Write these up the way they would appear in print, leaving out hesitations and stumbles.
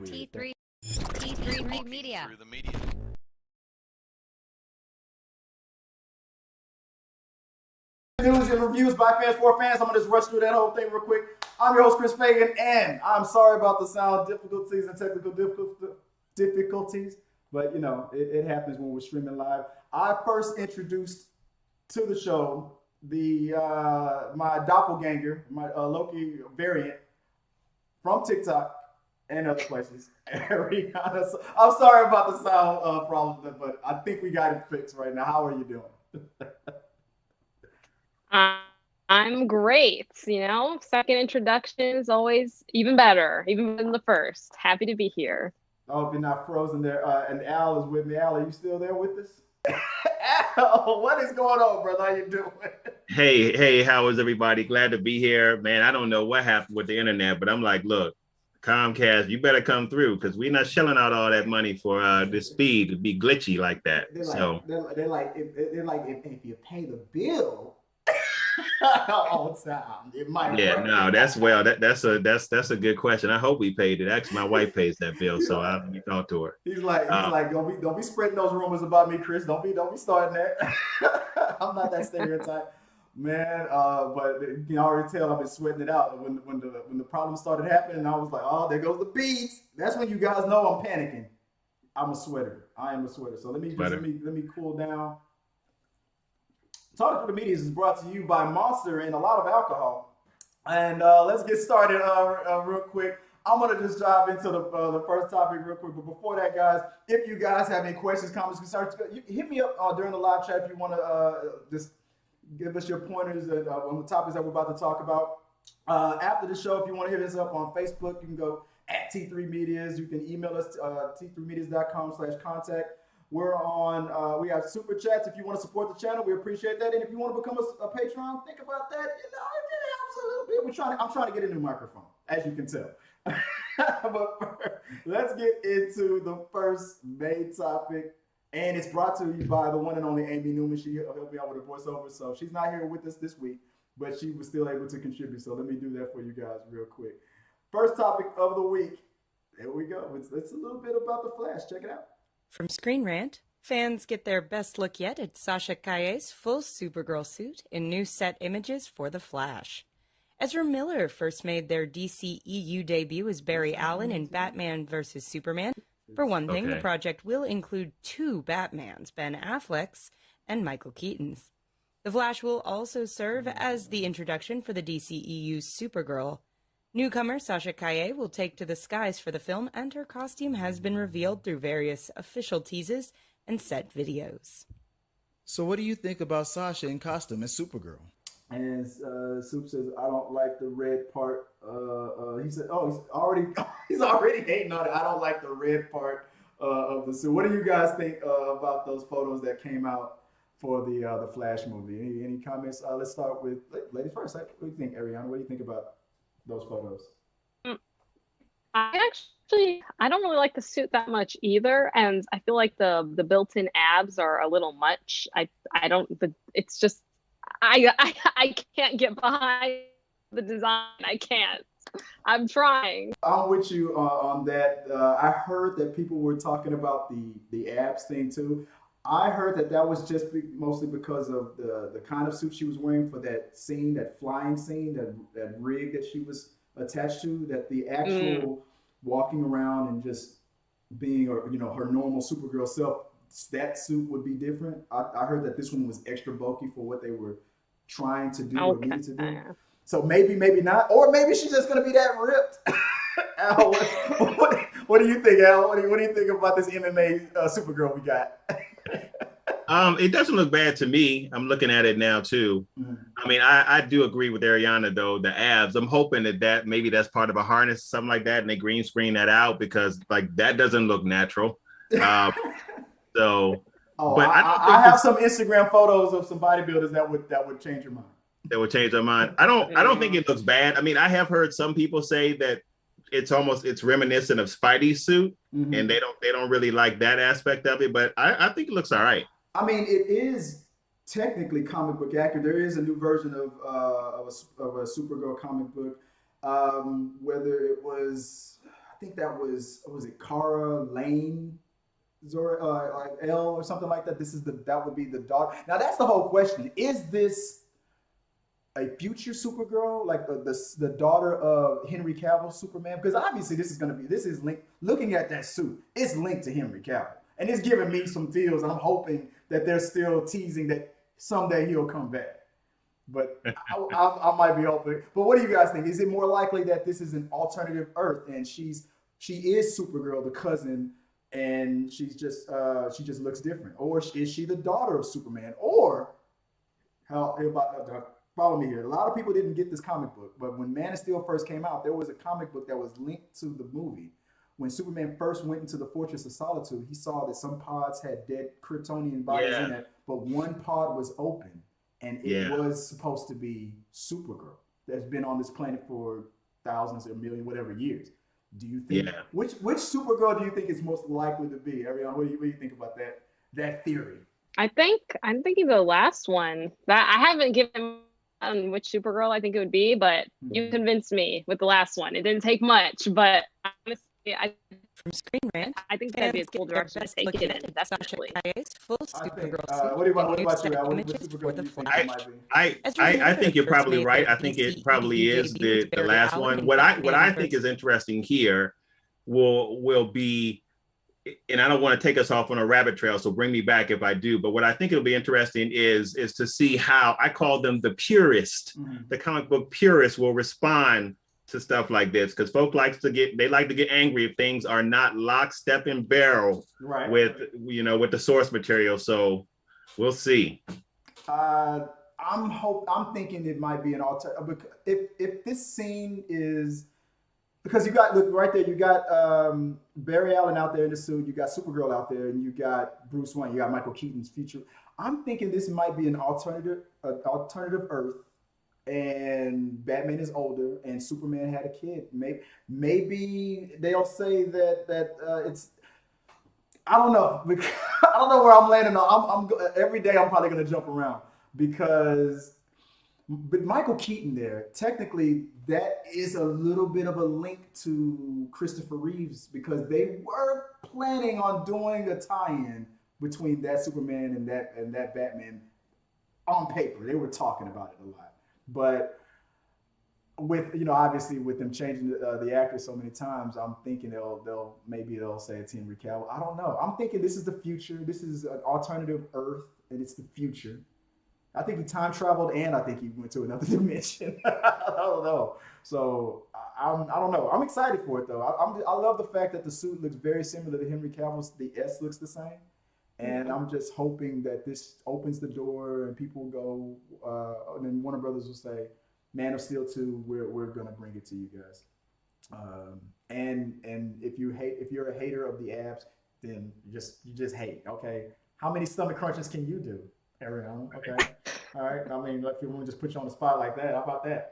T3 T3 Media. Through the media. News and reviews by fans for fans. I'm gonna just rush through that whole thing real quick. I'm your host Chris Fagan, and I'm sorry about the sound difficulties and technical difficulties, but you know it happens when we're streaming live. I first introduced to the show the my doppelganger, my Loki variant from TikTok and other places. Rihanna. I'm sorry about the sound problem, but I think we got it fixed right now. How are you doing? I'm great. Second introduction is always even better than the first. Happy to be here. I hope you're not frozen there. And Al is with me. Al, are you still there with us? Al, what is going on, brother? How you doing? Hey, how is everybody? Glad to be here. Man, I don't know what happened with the internet, but I'm like, look, Comcast, you better come through because we're not shelling out all that money for this speed to be glitchy like that. They're like, if you pay the bill all the time, it might. Yeah, no, that's a good question. I hope we paid it. Actually, my wife pays that bill, so I'll talk to her. He's like, don't be spreading those rumors about me, Chris. Don't be starting that. I'm not that stereotype. Man, but you can already tell I've been sweating it out. When the problem started happening, I was like, oh, there goes the beads. That's when you guys know I'm panicking. I'm a sweater. I am a sweater. So let me cool down. Talking to the Media is brought to you by Monster and a lot of alcohol. And let's get started real quick. I'm gonna just dive into the first topic real quick. But before that, guys, if you guys have any questions, comments, concerns, hit me up during the live chat if you want to just give us your pointers on the topics that we're about to talk about. After the show, if you want to hit us up on Facebook, you can go at T3 Medias. You can email us t3medias.com/contact. We're on, we have super chats. If you want to support the channel, we appreciate that. And if you want to become a Patreon, think about that. It helps a little bit. I'm trying to get a new microphone, as you can tell. But let's get into the first main topic. And it's brought to you by the one and only Amy Newman. She helped me out with a voiceover. So she's not here with us this week, but she was still able to contribute. So let me do that for you guys real quick. First topic of the week. There we go. It's a little bit about the Flash. Check it out. From Screen Rant, fans get their best look yet at Sasha Calle's full Supergirl suit in new set images for The Flash. Ezra Miller first made their DCEU debut as Barry Allen in Batman vs. Superman. For one thing, the project will include two Batmans, Ben Affleck's and Michael Keaton's. The Flash will also serve as the introduction for the DCEU's Supergirl. Newcomer Sasha Calle will take to the skies for the film, and her costume has been revealed through various official teases and set videos. So what do you think about Sasha in costume as Supergirl? And Soup says, I don't like the red part. He said, he's already hating on it. I don't like the red part of the suit. What do you guys think about those photos that came out for the Flash movie? Any comments? Let's start with ladies first. What do you think, Ariana? What do you think about those photos? I don't really like the suit that much either, and I feel like the built-in abs are a little much. It's just I can't get behind the design. I can't. I'm trying. I'm with you on that. I heard that people were talking about the abs thing too. I heard that was just mostly because of the kind of suit she was wearing for that scene, that flying scene, that rig that she was attached to, that the actual walking around and just being her normal Supergirl self, that suit would be different. I heard that this one was extra bulky for what they were trying to do or needed to do. So maybe not, or maybe she's just gonna be that ripped. Al, what do you think, Al? What do you think about this MMA Supergirl we got? It doesn't look bad to me. I'm looking at it now too. I mean, I do agree with Ariana though. The abs. I'm hoping that maybe that's part of a harness, something like that, and they green screen that out because like that doesn't look natural. But I have some Instagram photos of some bodybuilders that would change your mind. That would change their mind. I don't think it looks bad. I mean, I have heard some people say that it's reminiscent of Spidey's suit, and they don't really like that aspect of it. But I think it looks all right. I mean, it is technically comic book accurate. There is a new version of a Supergirl comic book. Whether it was, I think that was it Cara Lane, Zora, like L or something like that. That would be the daughter. Now that's the whole question. Is this a future Supergirl, like the daughter of Henry Cavill Superman? Because obviously this is linked. Looking at that suit, it's linked to Henry Cavill, and it's giving me some feels. And I'm hoping that they're still teasing that someday he'll come back. But I might be hoping. But what do you guys think? Is it more likely that this is an alternative Earth and she is Supergirl, the cousin, and she just looks different, or is she the daughter of Superman? Or how about follow me here? A lot of people didn't get this comic book, but when Man of Steel first came out, there was a comic book that was linked to the movie. When Superman first went into the Fortress of Solitude, he saw that some pods had dead Kryptonian bodies in it, but one pod was open. And it was supposed to be Supergirl that's been on this planet for thousands or million, whatever years. Do you think which Supergirl do you think is most likely to be? Ariana, what do you think about that theory? I'm thinking the last one. That I haven't given which Supergirl I think it would be, but you convinced me with the last one. It didn't take much, but honestly, From Screen Rant, I think that'd be a cool direction to take it in. Sasha Definitely. Calle's full Supergirl What about you? What Supergirl do you think it might be? I think you're probably right. I think it probably is the last one. What I think is interesting here will be, and I don't want to take us off on a rabbit trail, so bring me back if I do. But what I think it'll be interesting is to see how I call them the purist, the comic book purists will respond to stuff like this, because folk like to get angry if things are not lock, step, and barrel with the source material. So we'll see. I'm thinking it might be an alternative. If this scene is, because you got, look right there, you got Barry Allen out there in the suit, you got Supergirl out there, and you got Bruce Wayne, you got Michael Keaton's future. I'm thinking this might be an alternative Earth, and Batman is older, and Superman had a kid. Maybe they'll say that it's. I don't know. I don't know where I'm landing on. I'm every day I'm probably gonna jump around because, but Michael Keaton there, technically that is a little bit of a link to Christopher Reeves, because they were planning on doing a tie-in between that Superman and that Batman on paper. They were talking about it a lot. But with obviously with them changing the actor so many times, I'm thinking they'll say it's Henry Cavill. I don't know. I'm thinking this is the future. This is an alternative Earth, and it's the future. I think he time traveled, and I think he went to another dimension. I don't know. So I don't know. I'm excited for it though. I love the fact that the suit looks very similar to Henry Cavill's. The S looks the same. And I'm just hoping that this opens the door and people go, and then Warner Brothers will say, Man of Steel 2, we're gonna bring it to you guys. And if you're a hater of the abs, then you just hate. Okay, how many stomach crunches can you do, Ariana? Okay, all right. I mean, if you want to just put you on the spot like that,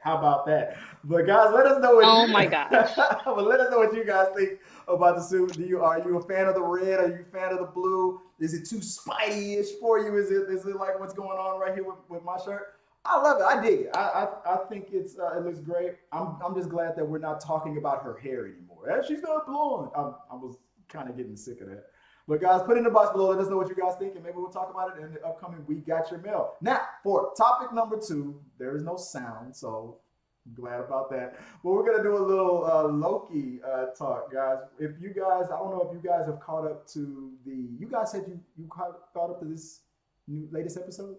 how about that? But guys, let us know what my gosh. But let us know what you guys think about the suit. Are you a fan of the red? Are you a fan of the blue? Is it too Spidey-ish for you? Is it like what's going on right here with my shirt? I love it. I dig it. I think it looks great. I'm just glad that we're not talking about her hair anymore. She's not blonde. I was kind of getting sick of that. But guys, put it in the box below. Let us know what you guys think, and maybe we'll talk about it in the upcoming We Got Your Mail. Now, for topic number 2, there is no sound, so I'm glad about that. But we're gonna do a little Loki talk, guys. If you guys, I don't know if you guys have caught up to you guys said you caught up to this latest episode.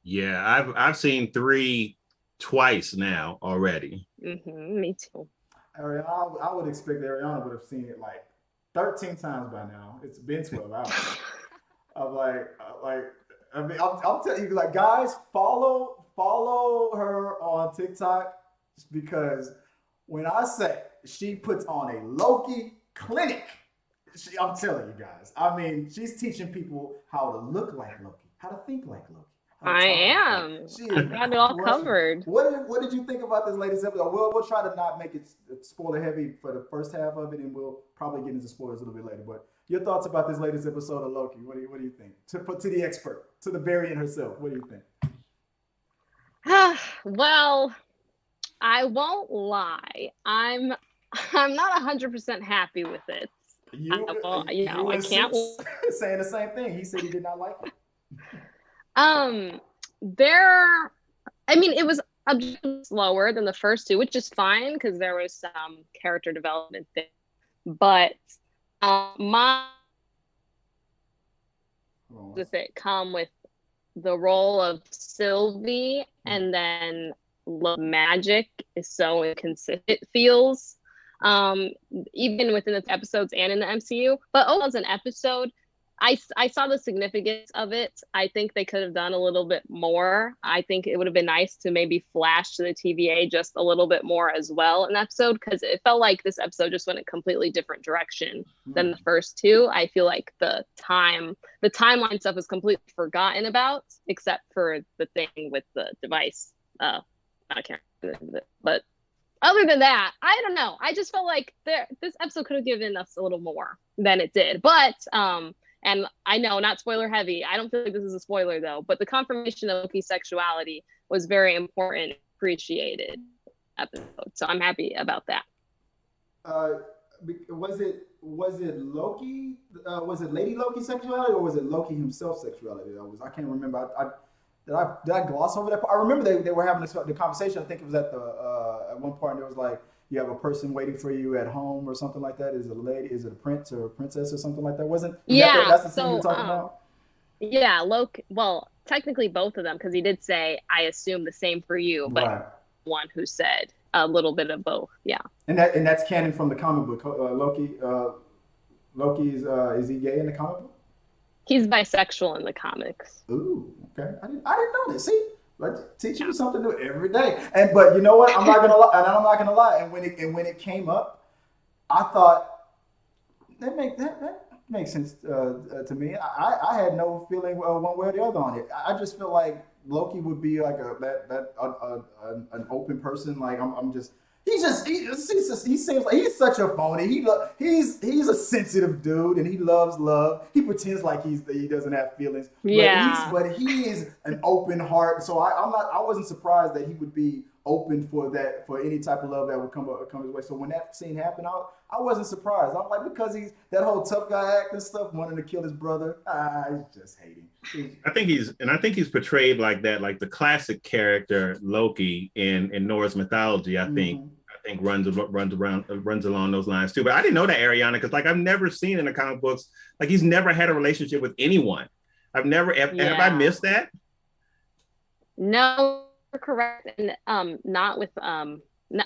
Yeah, I've seen 3 twice now already. Me too. Ariana, I would expect Ariana would have seen it like 13 times by now. It's been 12 hours. I'm telling you, like, guys, follow her on TikTok, because when I say she puts on a Loki clinic, I'm telling you guys. I mean, she's teaching people how to look like Loki, how to think like Loki. I am. I've got it all covered. What did you think about this latest episode? We'll try to not make it spoiler heavy for the first half of it, and we'll probably get into spoilers a little bit later. But your thoughts about this latest episode of Loki? What do you think? To the expert, to the variant herself, what do you think? Well, I won't lie. I'm I'm not 100% happy with it. You I and can't. Suits saying the same thing. He said he did not like it. I mean, it was objectively slower than the first two, which is fine because there was some character development there. But my with it come with the role of Sylvie, and then magic is so inconsistent. It feels even within the episodes and in the MCU. But as an episode, I saw the significance of it. I think they could have done a little bit more. I think it would have been nice to maybe flash to the TVA just a little bit more as well in the episode, because it felt like this episode just went a completely different direction than the first two. I feel like the timeline stuff was completely forgotten about, except for the thing with the device. I can't remember it, but other than that, I don't know. I just felt like this episode could have given us a little more than it did. But and I know, not spoiler heavy. I don't feel like this is a spoiler though. But the confirmation of Loki's sexuality was very important, appreciated episode. So I'm happy about that. Was it Loki? Was it Lady Loki's sexuality, or was it Loki himself sexuality? I can't remember. Did I gloss over that part? I remember they were having the conversation. I think it was at one part, and it was like, you have a person waiting for you at home or something like that. Is it a lady? Is it a prince or a princess or something like that? That's the scene you're talking about? Yeah, Loki. Well, technically both of them, because he did say, "I assume the same for you," but right. One who said a little bit of both. Yeah. And that's canon from the comic book. Loki. Is he gay in the comic book? He's bisexual in the comics. Ooh, okay. I didn't know this. See, teach you something new every day. But you know what? I'm not gonna lie. And when it came up, I thought that makes sense to me. I had no feeling one way or the other on it. I just feel like Loki would be like an open person. Like he seems like he's such a phony. He's a sensitive dude, and he loves love. He pretends like he doesn't have feelings. Yeah. But he is an open heart. So I wasn't surprised that he would be open for any type of love that would come his way. So when that scene happened, I wasn't surprised. I'm like, because he's that whole tough guy act and stuff, wanting to kill his brother. He's just hating. I think he's portrayed like that, like the classic character Loki in Norse mythology. I think runs along those lines too. But I didn't know that, Ariana, because like I've never seen in the comic books, like he's never had a relationship with anyone. Have I missed that? No, you're correct. And not with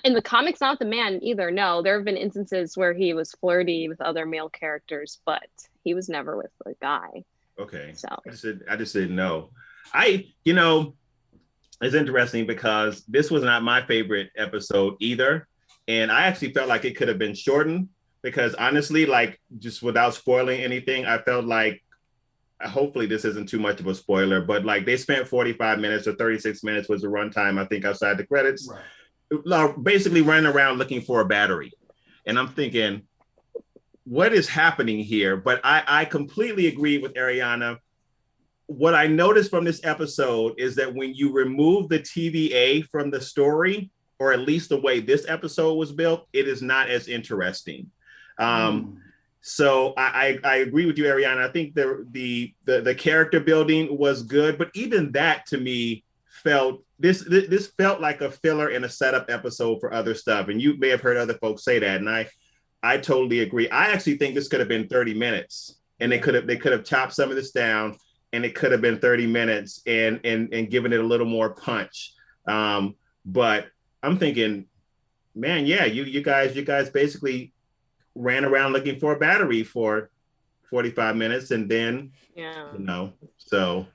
in the comics, not the man either. No, there have been instances where he was flirty with other male characters, but he was never with a guy. Okay. So I just didn't know. It's interesting because this was not my favorite episode either. And I actually felt like it could have been shortened because honestly, like just without spoiling anything, I felt like, hopefully this isn't too much of a spoiler, but like they spent 45 minutes or 36 minutes was the runtime, I think, outside the credits, basically running around looking for a battery. And I'm thinking, what is happening here? But I completely agree with Ariana. What I noticed from this episode is that when you remove the TVA from the story, or at least the way this episode was built, it is not as interesting. So I agree with you, Ariana. I think the character building was good, but even that to me felt this felt like a filler and a setup episode for other stuff. And you may have heard other folks say that, and I totally agree. I actually think this could have been 30 minutes, and they could have chopped some of this down, and it could have been 30 minutes and given it a little more punch. But I'm thinking, man, yeah, you guys basically ran around looking for a battery for 45 minutes, and then so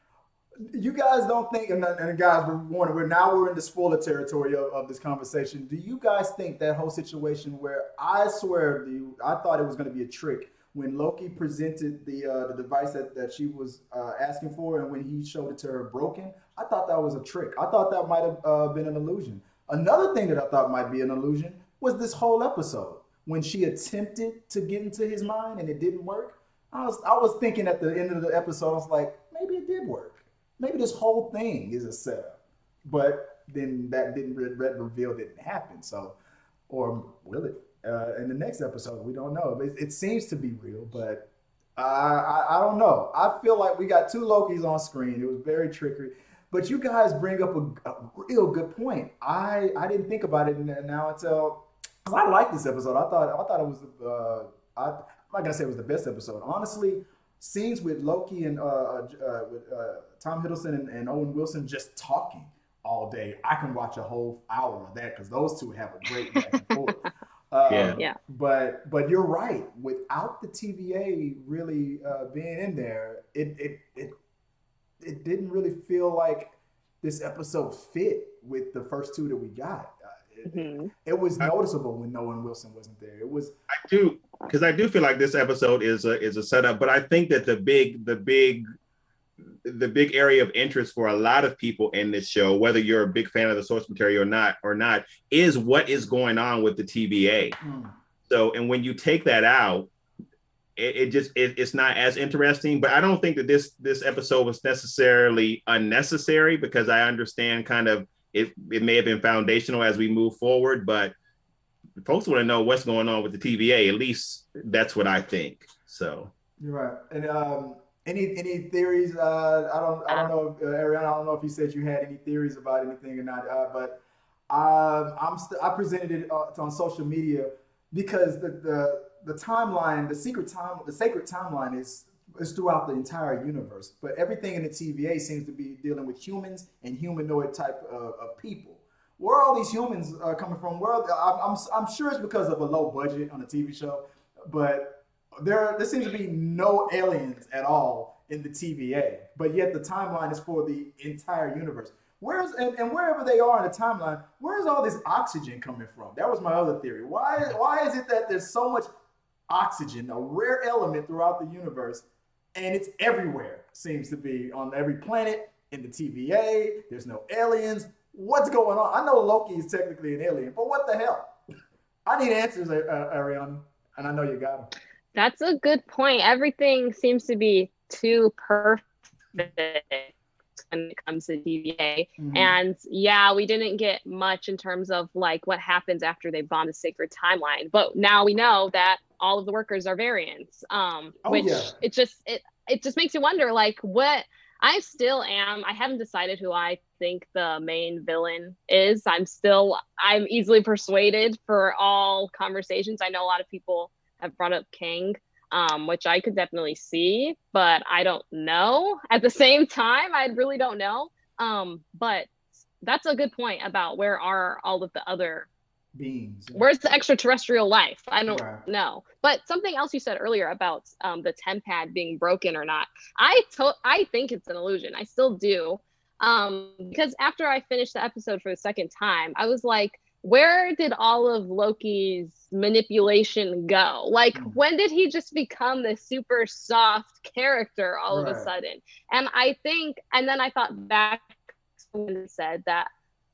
you guys don't think, and guys, we're in the spoiler territory of this conversation. Do you guys think that whole situation where, I swear to you, I thought it was going to be a trick when Loki presented the device that she was asking for, and when he showed it to her broken, I thought that was a trick. I thought that might have been an illusion. Another thing that I thought might be an illusion was this whole episode when she attempted to get into his mind and it didn't work. I was thinking at the end of the episode, I was like, maybe it did work. Maybe this whole thing is a setup. But then that reveal didn't happen. So, or will it? in the next episode. We don't know. It seems to be real, but I don't know. I feel like we got two Lokis on screen. It was very trickery. But you guys bring up a real good point. I didn't think about it now until, because I liked this episode. I thought it was I'm not gonna say it was the best episode. Honestly, scenes with Loki and with Tom Hiddleston and Owen Wilson just talking all day. I can watch a whole hour of that because those two have a great back and forth. Yeah. But you're right. Without the TVA really being in there, it didn't really feel like this episode fit with the first two that we got. It was noticeable when Owen Wilson wasn't there. It was. I do feel like this episode is a setup, but I think that the big area of interest for a lot of people in this show, whether you're a big fan of the source material or not, is what is going on with the TVA. So, and when you take that out, it's not as interesting. But I don't think that this episode was necessarily unnecessary, because I understand kind of it may have been foundational as we move forward, but folks want to know what's going on with the TVA. At least that's what I think. So you're right. And any theories? I don't know, Ariana. I don't know if you said you had any theories about anything or not. But I presented it on social media because the timeline, the sacred timeline is throughout the entire universe. But everything in the TVA seems to be dealing with humans and humanoid type of people. Where are all these humans coming from? I'm sure it's because of a low budget on a TV show, but there seems to be no aliens at all in the TVA. But yet the timeline is for the entire universe. And wherever they are in the timeline, where's all this oxygen coming from? That was my other theory. Why is it that there's so much oxygen, a rare element throughout the universe, and it's everywhere? Seems to be on every planet in the TVA. There's no aliens. What's going on? I know Loki is technically an alien, but what the hell? I need answers, Ariana, and I know you got them. That's a good point. Everything seems to be too perfect when it comes to TVA. And yeah, we didn't get much in terms of like what happens after they bomb the sacred timeline. But now we know that all of the workers are variants. It just makes you wonder, like, what I still am. I haven't decided who I think the main villain is. I'm easily persuaded for all conversations. I know a lot of people have brought up King, which I could definitely see, but I don't know. At the same time, I really don't know. But that's a good point about where are all of the other beings. Where's the extraterrestrial life? I don't know. But something else you said earlier about the tempad being broken or not, I think it's an illusion. I still do. Because after I finished the episode for the second time, I was like, where did all of Loki's manipulation go? Like, when did he just become this super soft character all of a sudden? And then I thought back to when it said that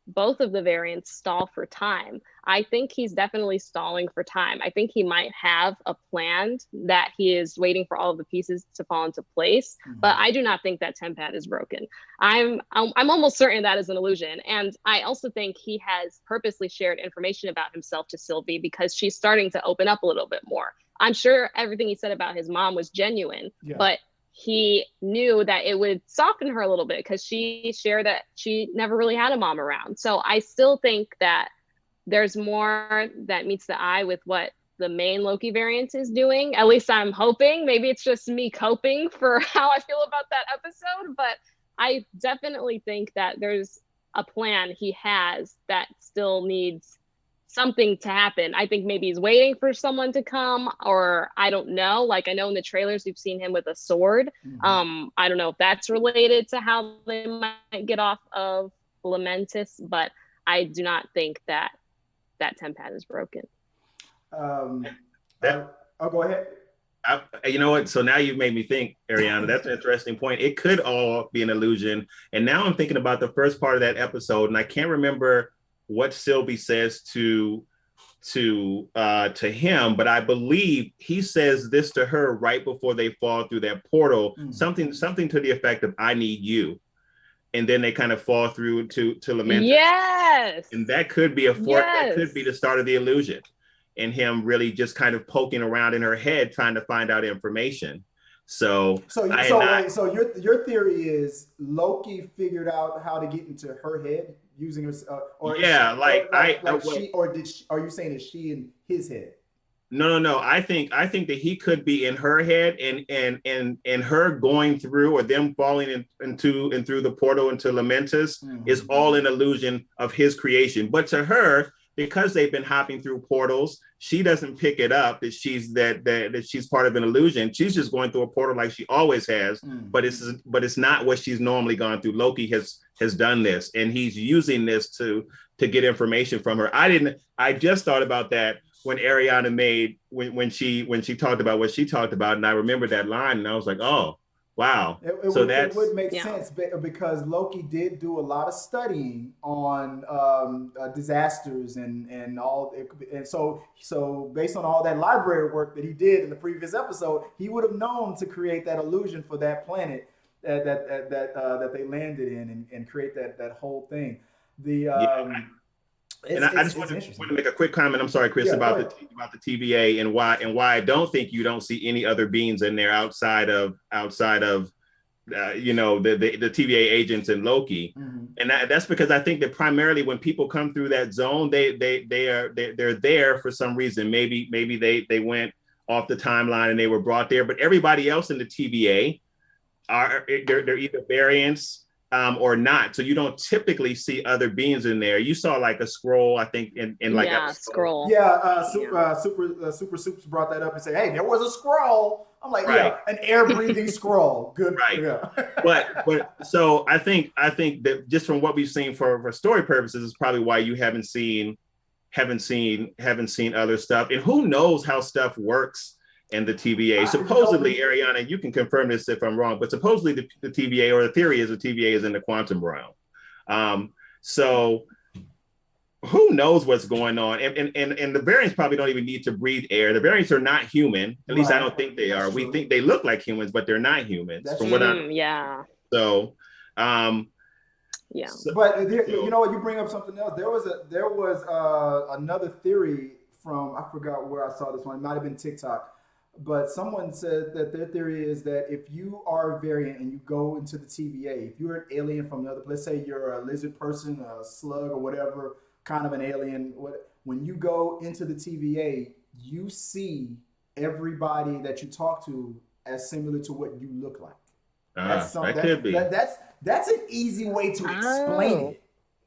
both of the variants stall for time. I think he's definitely stalling for time. I think he might have a plan that he is waiting for all of the pieces to fall into place, but I do not think that tempad is broken. I'm almost certain that is an illusion. And I also think he has purposely shared information about himself to Sylvie because she's starting to open up a little bit more. I'm sure everything he said about his mom was genuine, but he knew that it would soften her a little bit because she shared that she never really had a mom around. So I still think that there's more that meets the eye with what the main Loki variant is doing. At least I'm hoping. Maybe it's just me coping for how I feel about that episode, but I definitely think that there's a plan he has that still needs something to happen. I think maybe he's waiting for someone to come, or I don't know. Like, I know in the trailers we've seen him with a sword. I don't know if that's related to how they might get off of Lamentis, but I do not think that tempad is broken. Go ahead. You know what? So now you've made me think, Ariana. That's an interesting point. It could all be an illusion. And now I'm thinking about the first part of that episode, and I can't remember what Sylvie says to him, but I believe he says this to her right before they fall through that portal, something to the effect of "I need you," and then they kind of fall through to Lamentis. Yes, and that could be that could be the start of the illusion. and him really just kind of poking around in her head trying to find out information. So your theory is Loki figured out how to get into her head using her, or yeah, are you saying is she in his head? No. I think that he could be in her head, and her going through, or them falling into and through the portal into Lamentus is all an illusion of his creation. But to her, because they've been hopping through portals, she doesn't pick it up that she's that she's part of an illusion. She's just going through a portal like she always has, but it's not what she's normally gone through. Loki has done this, and he's using this to get information from her. I just thought about that when Ariana made when she talked about what she talked about, and I remembered that line, and I was like, oh wow. It would make sense because Loki did do a lot of studying on disasters and all, and so based on all that library work that he did in the previous episode, he would have known to create that illusion for that planet that they landed in and create that whole thing. I just want to make a quick comment. I'm sorry, Chris, about the TVA and why I don't think you don't see any other beings in there outside of the TVA agents and Loki, and that's because I think that primarily when people come through that zone, they're there for some reason. Maybe they went off the timeline and they were brought there, but everybody else in the TVA they're either variants. Or not, so you don't typically see other beings in there. You saw like a scroll, I think, in like scroll. Super Soups brought that up and said, "Hey, there was a scroll." I'm like, right. Yeah, an air breathing scroll. Good, right? Yeah. but so I think that just from what we've seen for story purposes is probably why you haven't seen other stuff, and who knows how stuff works. And the TVA, supposedly, Ariana, you can confirm this if I'm wrong, but supposedly the TVA, or the theory is the TVA is in the quantum realm. So who knows what's going on? And the variants probably don't even need to breathe air. The variants are not human. At least I don't think they are. We think they look like humans, but they're not humans. That's from true. what I So, yeah. But you know what? You bring up something else. There was another theory from, I forgot where I saw this one. It might have been TikTok. But someone said that their theory is that if you are a variant and you go into the TVA, if you're an alien from another, let's say you're a lizard person, a slug, or whatever kind of an alien, when you go into the TVA, you see everybody that you talk to as similar to what you look like. That could be. That's an easy way to explain it.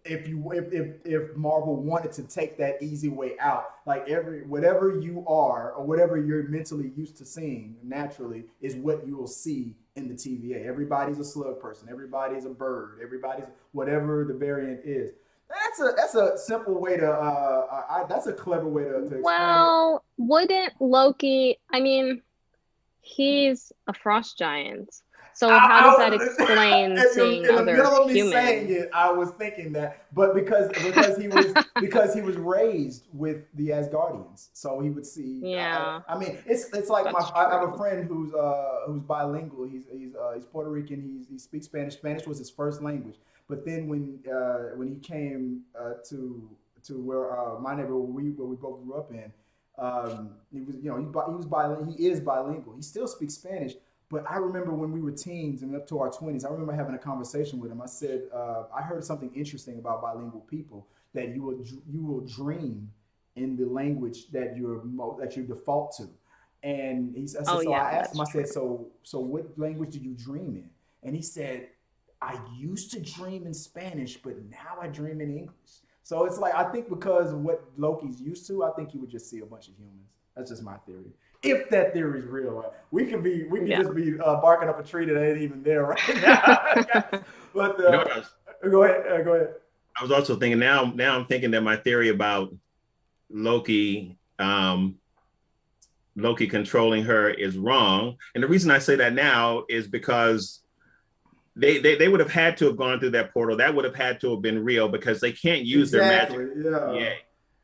If Marvel wanted to take that easy way out, like whatever you are or whatever you're mentally used to seeing naturally is what you will see in the TVA. Everybody's a slug person, everybody's a bird, everybody's whatever the variant is. That's a simple way to that's a clever way to explain it. Wouldn't Loki, I mean, he's a frost giant. So how does that explain seeing other humans? In the middle of me saying it, I was thinking that, but because he was raised with the Asgardians, so he would see. Yeah. I mean, it's like I have a friend who's bilingual. He's Puerto Rican. He speaks Spanish. Spanish was his first language. But then when he came to where my neighborhood where we both grew up in, he is bilingual. He still speaks Spanish. But I remember when we were teens and up to our 20s, I remember having a conversation with him. I said, I heard something interesting about bilingual people, that you will dream in the language that you default to. And I asked him, I said, so what language do you dream in? And he said, I used to dream in Spanish, but now I dream in English. So it's like, I think because of what Loki's used to, I think he would just see a bunch of humans. That's just my theory. If that theory is real, right? We could just be barking up a tree that ain't even there right now. But go ahead. I was also thinking now I'm thinking that my theory about Loki controlling her is wrong. And the reason I say that now is because they would have had to have gone through that portal. That would have had to have been real because they can't use their magic.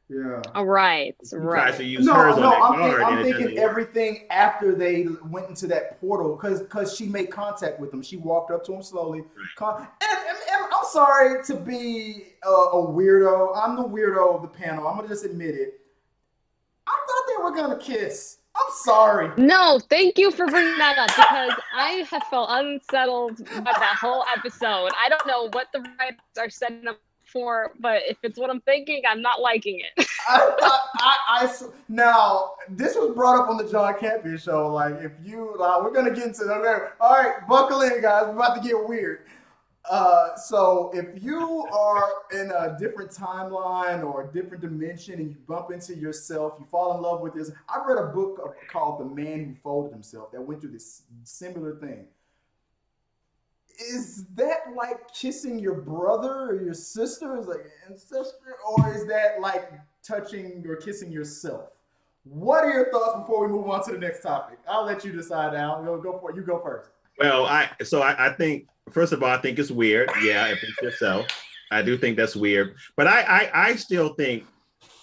Yeah. Oh, right. Tries to use hers on that guard. I'm thinking everything after they went into that portal because she made contact with him. She walked up to him slowly. Right. And I'm sorry to be a weirdo. I'm the weirdo of the panel. I'm gonna just admit it. I were gonna kiss. I'm sorry. No, thank you for bringing that up because I have felt unsettled by that whole episode. I don't know what the writers are setting up for, but if it's what I'm thinking, I'm not liking it. Now this was brought up on the John Campea show. Like, if you, we're gonna get into that. All right, buckle in, guys. We're about to get weird. So if you are in a different timeline or a different dimension and you bump into yourself, you fall in love with this. I read a book called The Man Who Folded Himself that went through this similar thing. Is that like kissing your brother or your sister, is like ancestor, or is that like touching or kissing yourself? What are your thoughts before we move on to the next topic? I'll let you decide, Al. Go for it. You go first. Well, I think, first of all, I think it's weird. Yeah, if it's yourself, I do think that's weird. But I still think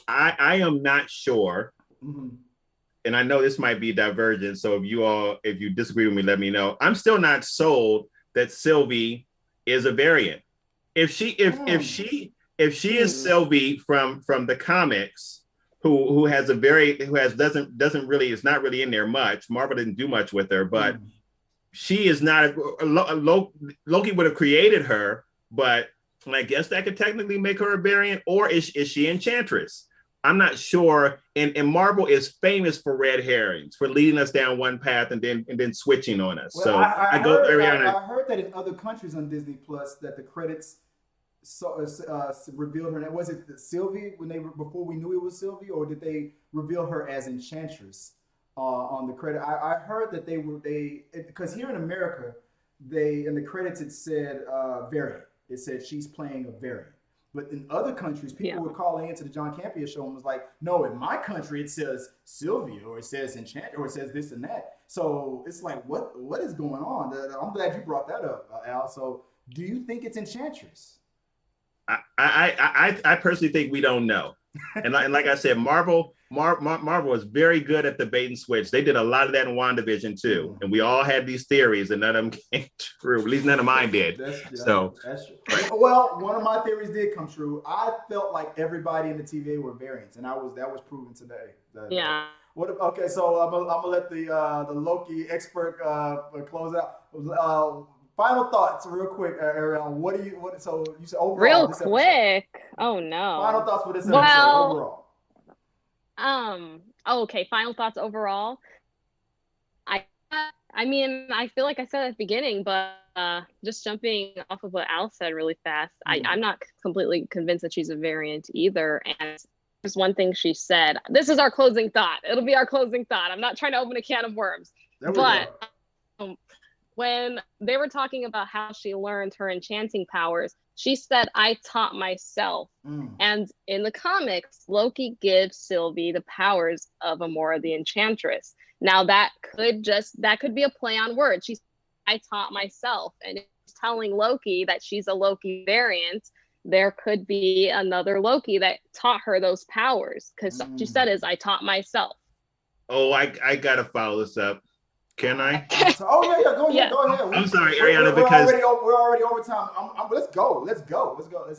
I am not sure. Mm-hmm. And I know this might be divergent. So if you disagree with me, let me know. I'm still not sold that Sylvie is a variant. If she is Sylvie from the comics, who doesn't really is not really in there much. Marvel didn't do much with her, but she is not. Loki would have created her, but I guess that could technically make her a variant. Or is she Enchantress? I'm not sure. And Marvel is famous for red herrings, for leading us down one path and then switching on us. Well, so I heard that in other countries on Disney Plus that the credits revealed her name. Was it Sylvie before we knew it was Sylvie, or did they reveal her as Enchantress on the credit? I heard that because here in America, in the credits it said variant. It said she's playing a variant. But in other countries, people were calling into the John Campea show and was like, no, in my country, it says Sylvia, or it says Enchant, or it says this and that. So it's like, what is going on? I'm glad you brought that up, Al. So do you think it's Enchantress? I personally think we don't know. And like I said, Marvel is very good at the bait and switch. They did a lot of that in WandaVision too. And we all had these theories and none of them came true. At least none of mine did. That's true. Well, one of my theories did come true. I felt like everybody in the TVA were variants, and that was proven today. Okay, so I'm gonna let the Loki expert close out. Final thoughts, real quick, Ariel. So you said overall. Real quick. Oh no. Final thoughts for this episode overall. Okay. Final thoughts overall. I mean, I feel like I said at the beginning, but just jumping off of what Al said really fast, I'm not completely convinced that she's a variant either. And there's one thing she said. This is our closing thought. It'll be our closing thought. I'm not trying to open a can of worms, but when they were talking about how she learned her enchanting powers, she said, I taught myself. And in the comics, Loki gives Sylvie the powers of Amora the Enchantress. Now that could be a play on words. She said, I taught myself. And it's telling Loki that she's a Loki variant. There could be another Loki that taught her those powers. Because she said is, I taught myself. Oh, I gotta follow this up. Can I? Go ahead. I'm sorry, Ariana, because we're already over time. Let's go. Let's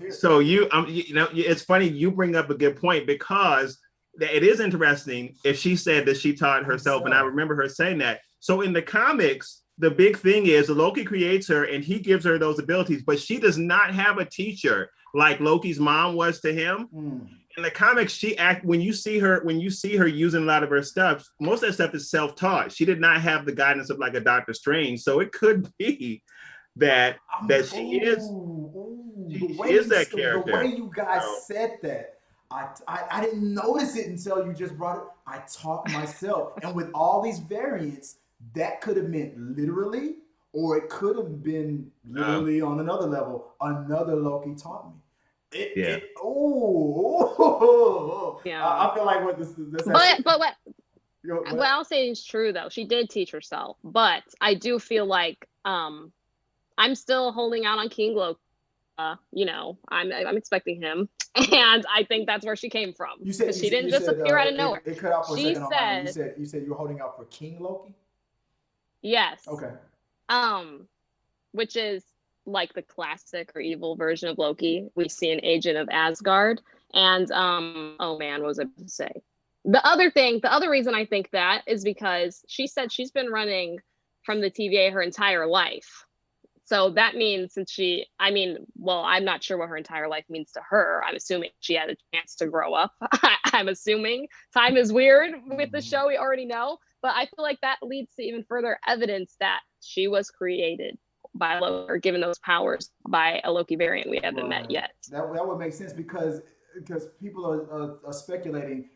hear it. So it's funny you bring up a good point, because it is interesting if she said that she taught herself, and I remember her saying that. So in the comics, the big thing is Loki creates her and he gives her those abilities, but she does not have a teacher like Loki's mom was to him. In the comics, when you see her using a lot of her stuff, most of that stuff is self-taught. She did not have the guidance of like a Doctor Strange. So it could be that she is that character. The way you guys said that, I didn't notice it until you just brought it. I taught myself. And with all these variants, that could have meant literally, or it could have been literally on another level. Another Loki taught me. Yeah. I feel like what this what I'll say is true though. She did teach herself, but I do feel like I'm still holding out on King Loki. I'm expecting him, and I think that's where she came from. You said she didn't just appear out of nowhere. It cut out for a second. You said you were holding out for King Loki. Yes. Okay. Which is like the classic or evil version of Loki. We see an agent of Asgard, and what was I going to say? The other reason I think that is because she said she's been running from the TVA her entire life. So that means I'm not sure what her entire life means to her. I'm assuming she had a chance to grow up. I'm assuming time is weird with the show, we already know. But I feel like that leads to even further evidence that she was created by Loki, or given those powers by a Loki variant we haven't met yet. That would make sense because people are speculating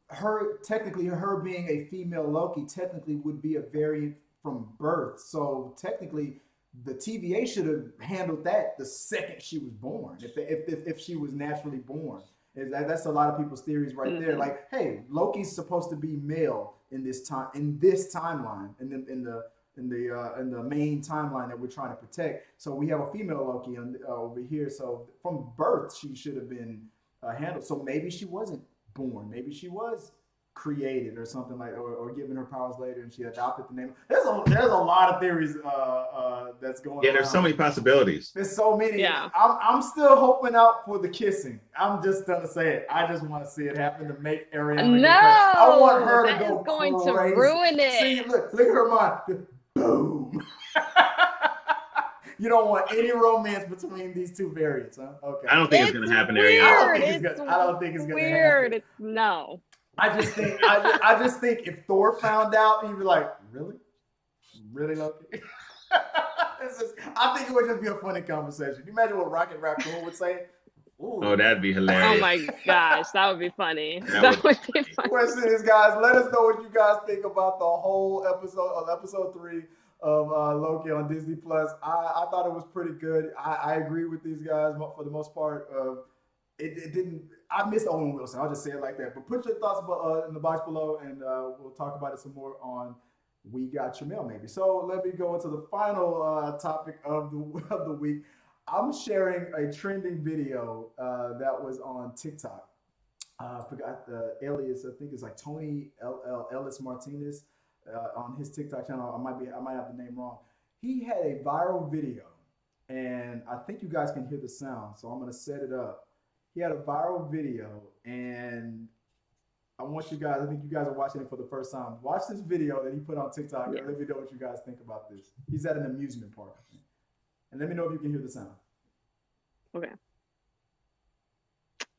her being a female Loki technically would be a variant from birth. So technically, the TVA should have handled that the second she was born, if she was naturally born. That's a lot of people's theories right there. Like, hey, Loki's supposed to be male in this timeline, in the main timeline that we're trying to protect. So we have a female Loki over here. So from birth, she should have been handled. So maybe she wasn't born. Maybe she was created or something like, or given her powers later, and she adopted the name. There's a lot of theories that's going on. Yeah, there's so many possibilities. There's so many. Yeah. I'm still hoping out for the kissing. I'm just gonna say it. I just want to see it happen to make Ariana. No, I want her to go is going crazy. to ruin it. See, look at her mind. Boom. You don't want any romance between these two variants, huh? Okay. I don't think it's gonna happen, weird. Ariana. I don't think it's gonna weird. happen. No. I just think if Thor found out, he'd be like, really, Loki? I think it would just be a funny conversation. Can you imagine what Rocket Raccoon would say? Ooh. Oh, that'd be hilarious. Oh my gosh, that would be funny. That would be funny. Question is, guys, let us know what you guys think about the whole episode 3 of Loki on Disney Plus. I thought it was pretty good. I agree with these guys for the most part. It didn't. I missed Owen Wilson. I'll just say it like that. But put your thoughts in the box below, and we'll talk about it some more on We Got Your Mail, maybe. So let me go into the final topic of the week. I'm sharing a trending video that was on TikTok. I forgot the alias. I think it's like Tony Ellis Martinez on his TikTok channel. I might have the name wrong. He had a viral video, and I think you guys can hear the sound. So I'm gonna set it up. He had a viral video, and I think you guys are watching it for the first time. Watch this video that he put on TikTok, and let me know what you guys think about this. He's at an amusement park, and let me know if you can hear the sound. Okay.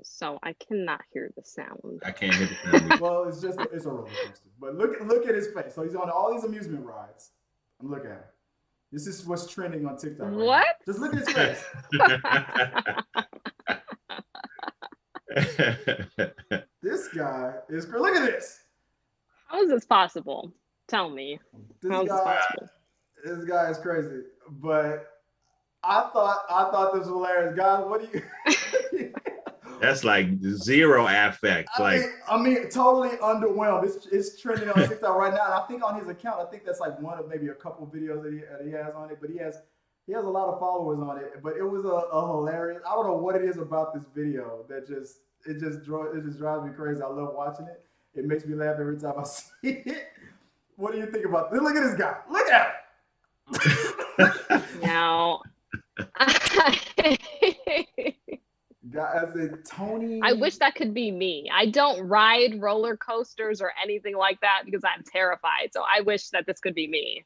So I cannot hear the sound. I can't hear the sound. Well, it's a roller coaster. But look at his face. So he's on all these amusement rides. And look at him. This is what's trending on TikTok. Right what? now. Just look at his face. This guy is. Look at this. How is this possible? Tell me. How is this possible? This guy is crazy. But I thought this was hilarious. Guys, what do you? That's like zero affect. I mean, totally underwhelmed. It's trending on TikTok right now, and I think on his account, I think that's like one of maybe a couple videos that he has on it. But he has a lot of followers on it. But it was a hilarious. I don't know what it is about this video that it just drives me crazy. I love watching it. It makes me laugh every time I see it. What do you think about this? Look at this guy. Look at him. Now. Tony. I wish that could be me. I don't ride roller coasters or anything like that because I'm terrified. So I wish that this could be me.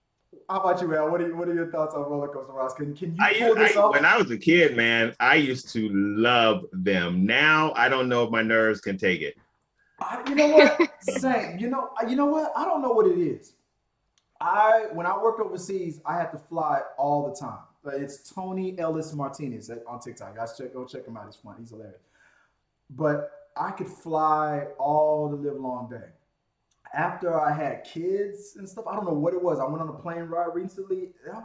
How about you, Al? What are your thoughts on roller coaster rides? Can you pull this off? When I was a kid, man, I used to love them. Now I don't know if my nerves can take it. You know what? Same. You know what? I don't know what it is. When I worked overseas, I had to fly all the time. It's Tony Ellis Martinez on TikTok. Guys, go check him out. He's fun. He's hilarious. But I could fly all the live long day. After I had kids and stuff, I don't know what it was. I went on a plane ride recently. And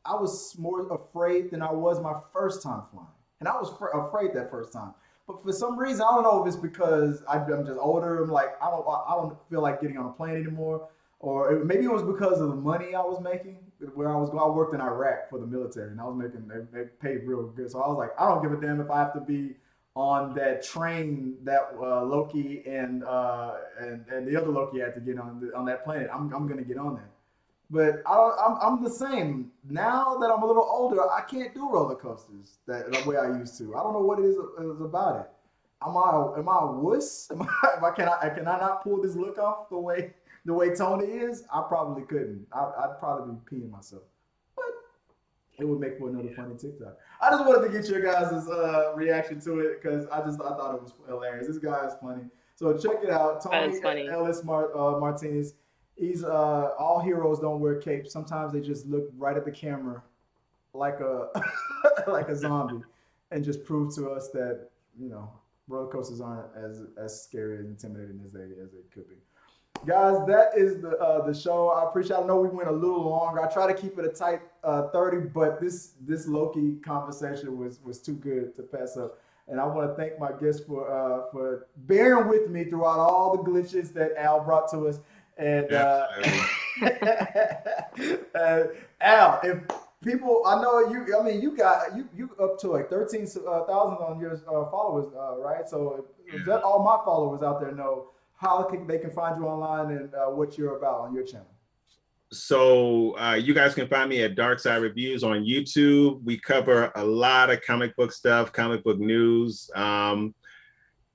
I was more afraid than I was my first time flying. And I was afraid that first time. But for some reason, I don't know if it's because I'm just older. I'm like, I don't feel like getting on a plane anymore. Or maybe it was because of the money I was making. Where I worked in Iraq for the military, and I was making, they paid real good. So I was like, I don't give a damn if I have to be on that train that Loki and the other Loki had to get on that planet. I'm gonna get on that. But I'm the same now that I'm a little older. I can't do roller coasters the way I used to. I don't know what it is about it. am I a wuss? Can I not pull this look off the way Tony is? I probably couldn't. I'd probably be peeing myself. But it would make for another funny TikTok. I just wanted to get your guys' reaction to it because I thought it was hilarious. This guy is funny. So check it out. Tony Ellis Martinez. He's all heroes don't wear capes. Sometimes they just look right at the camera like a like a zombie and just prove to us that, roller coasters aren't as scary and intimidating as they could be. Guys, that is the show. I appreciate it. I know we went a little longer. I try to keep it a tight 30, but this Loki conversation was too good to pass up. And I want to thank my guests for bearing with me throughout all the glitches that Al brought to us. And Al, if people, I know you got up to like 13,000 on your followers, right? So if that all my followers out there know, how they can find you online and what you're about on your channel. So you guys can find me at Dark Side Reviews on YouTube. We cover a lot of comic book stuff, comic book news. And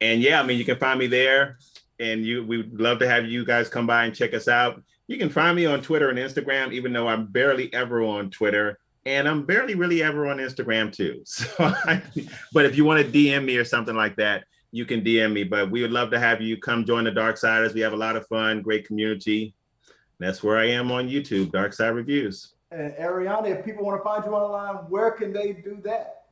yeah, you can find me there. And we'd love to have you guys come by and check us out. You can find me on Twitter and Instagram, even though I'm barely ever on Twitter. And I'm barely really ever on Instagram too. So, but if you want to DM me or something like that, you can DM me. But we would love to have you come join the Dark Siders. We have a lot of fun, great community. That's where I am on YouTube, Dark Side Reviews. And Ariana, if people want to find you online, where can they do that?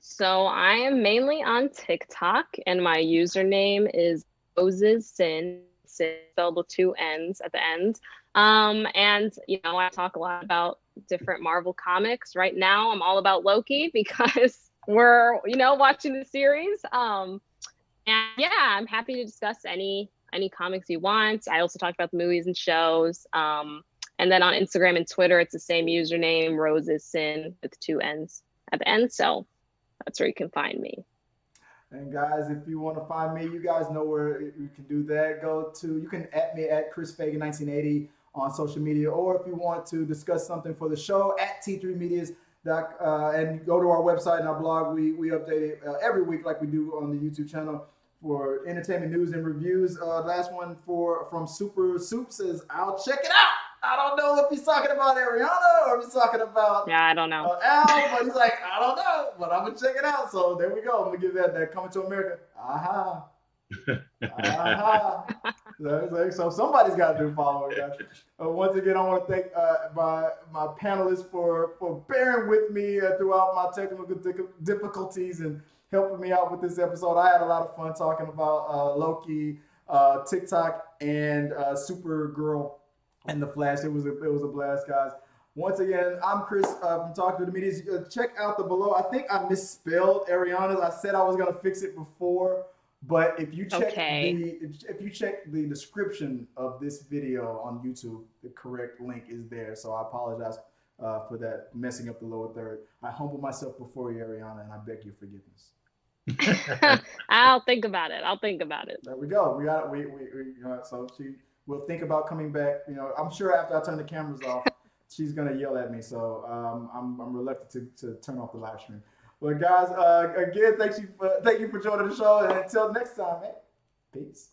So I am mainly on TikTok, and my username is Roses Sin, spelled with 2 N's at the end. And I talk a lot about different Marvel comics. Right now, I'm all about Loki because we're watching the series. And yeah, I'm happy to discuss any comics you want. I also talk about the movies and shows. And then on Instagram and Twitter, it's the same username, Roses Sin, with 2 N's at the end. So that's where you can find me. And guys, if you want to find me, you guys know where you can do that. You can at me at Chris Fagan 1980 on social media, or if you want to discuss something for the show, at T3 Medias. And go to our website and our blog. We update it every week like we do on the YouTube channel for entertainment news and reviews. Last one from Super Soup says, I'll check it out. I don't know if he's talking about Ariana or if he's talking about I don't know. Al, but he's like, I don't know, but I'm going to check it out. So there we go. I'm going to give that Coming to America. Aha. Aha. So somebody's got to do following, guys. Once again, I want to thank my panelists for bearing with me throughout my technical difficulties and helping me out with this episode. I had a lot of fun talking about Loki, TikTok, and Supergirl and the Flash. It was a blast, guys. Once again, I'm Chris from Talking to the Media. Check out the below. I think I misspelled Ariana's. I said I was gonna fix it before, but if you check the description of this video on YouTube, the correct link is there. So I apologize for that, messing up the lower third. I humble myself before you, Ariana, and I beg your forgiveness. I'll think about it. There we go. We got it. So she will think about coming back. I'm sure after I turn the cameras off, she's gonna yell at me. So I'm reluctant to turn off the live stream. Well, guys, again, thank you for joining the show, and until next time, man. Peace.